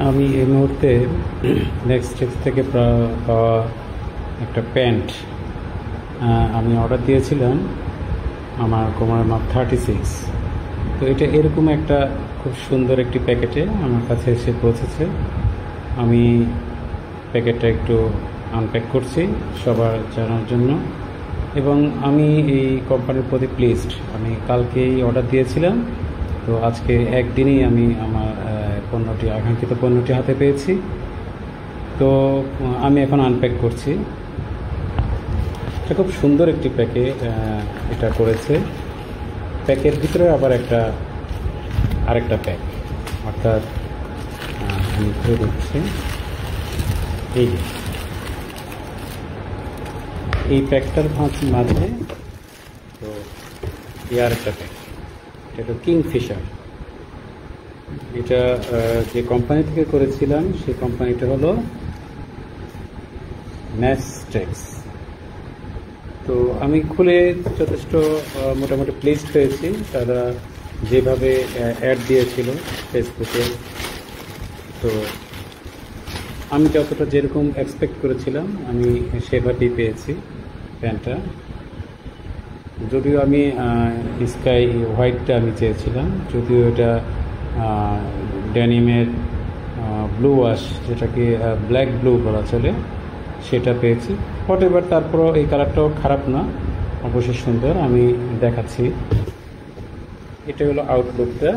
আমি এই মুহূর্তে নেক্সট স্টেজ থেকে পাওয়া একটা প্যান্ট আমি অর্ডার দিয়েছিলাম, আমার কোমরের মাপ 36। তো এটা এরকম একটা খুব সুন্দর একটি প্যাকেটে আমার কাছে এসে পৌঁছেছে। আমি প্যাকেটটা একটু আনপ্যাক করছি সবার জানার জন্য, এবং আমি এই কোম্পানির প্রতি প্লিজড। আমি কালকেই অর্ডার দিয়েছিলাম, তো আজকে একদিনেই আমি আমার আকাঙ্ক্ষিত পণ্যটি হাতে পেয়েছি। তো আমি এখন আনপ্যাক করছি। এটা খুব সুন্দর একটি প্যাকে এটা করেছে। প্যাকের ভিতরে আবার আরেকটা প্যাক, অর্থাৎ আমি খুলে দিচ্ছি। এই প্যাকটার মাঝে তো আরেকটা প্যাক, এটা কিংফিশার। এটা যে কোম্পানি থেকে করেছিলাম সেই কোম্পানিটা হলো নেস্টেক্স। তো আমি খুলে যথেষ্ট মোটামুটি প্লিজড হয়েছি। তারা যেভাবে অ্যাড দিয়েছিল ফেসবুকে, তো আমি যতটা যেরকম এক্সপেক্ট করেছিলাম আমি সেভাবেই পেয়েছি প্যান্টটা। যদিও আমি স্কাই হোয়াইটটা আমি চেয়েছিলাম, যদিও এটা ড্যানিমের ব্লু ওয়াশ, যেটাকে ব্ল্যাক ব্লু বলা চলে, সেটা পেয়েছি। হোয়াট এভার, তারপরও এই কালারটাও খারাপ না, অবশ্যই সুন্দর। আমি দেখাচ্ছি, এটা হলো আউটলুকটা।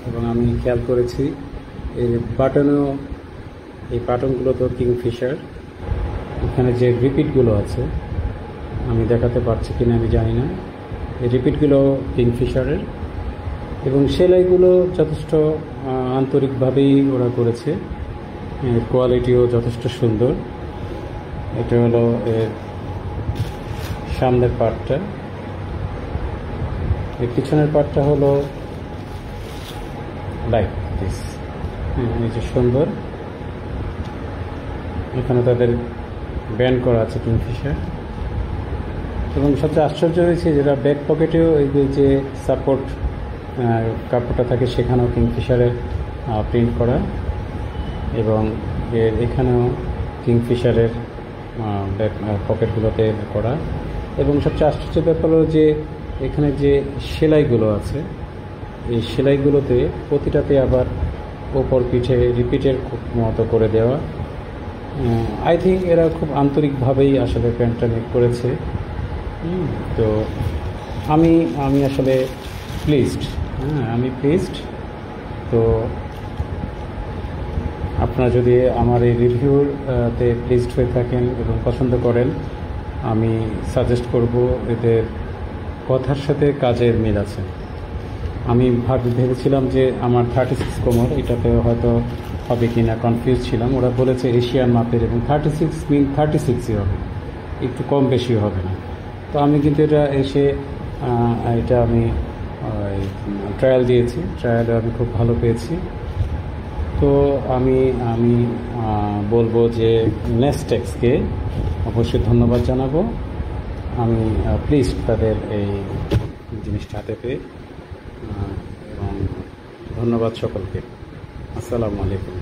এবং আমি খেয়াল করেছি এই বাটনগুলো তো কিংফিশার। এখানে যে রিপিটগুলো আছে, আমি দেখাতে পারছি কিনা আমি জানি না, এই রিপিটগুলো কিংফিশারের, এবং সেলাইগুলো যথেষ্ট আন্তরিকভাবেই ওরা করেছে। কোয়ালিটিও যথেষ্ট সুন্দর। এটা হলো এর সামনের পার্টটা, এর পিছনের পার্টটা হলো লাইক দিস। এই যে সুন্দর, এখানে তাদের ব্যান্ড করা আছে কিংফিশার। এবং সবচেয়ে আশ্চর্য হয়েছে যেটা ব্যাক পকেটেও এই যে সাপোর্ট কাপড়টা থাকে, সেখানেও কিংফিশারের প্রিন্ট করা, এবং এখানেও কিংফিশারের ব্যাক পকেটগুলোতে করা। এবং সবচেয়ে আশ্চর্য ব্যাপার হলো যে এখানে যে সেলাইগুলো আছে, এই সেলাইগুলোতে প্রতিটাতে আবার ওপর পিঠে রিপিটের মতো করে দেওয়া। আই থিঙ্ক এরা খুব আন্তরিকভাবেই আসলে প্যান্টটা মেক করেছে। তো আমি আসলে প্লিজড, আমি প্লিজড। তো আপনারা যদি আমার এই রিভিউতে প্লিজড হয়ে থাকেন এবং পছন্দ করেন, আমি সাজেস্ট করব এদের কথার সাথে কাজের মিল আছে। আমি ভেবেছিলাম যে আমার 36 কোমর, এটাতে হয়তো হবে কি না কনফিউজ ছিলাম। ওরা বলেছে এশিয়ান মাপের, এবং 36 মিন 36ই হবে, একটু কম বেশিও হবে না। তো আমি কিন্তু এটা আমি ট্রায়াল দিয়েছি, ট্রায়ালে আমি খুব ভালো পেয়েছি। তো আমি বলবো যে নেস্টেক্সকে অবশ্যই ধন্যবাদ জানাবো। আমি প্লিজ তাদের এই জিনিসটা হাতে পেয়ে, এবং ধন্যবাদ সকলকে। আসসালামু আলাইকুম।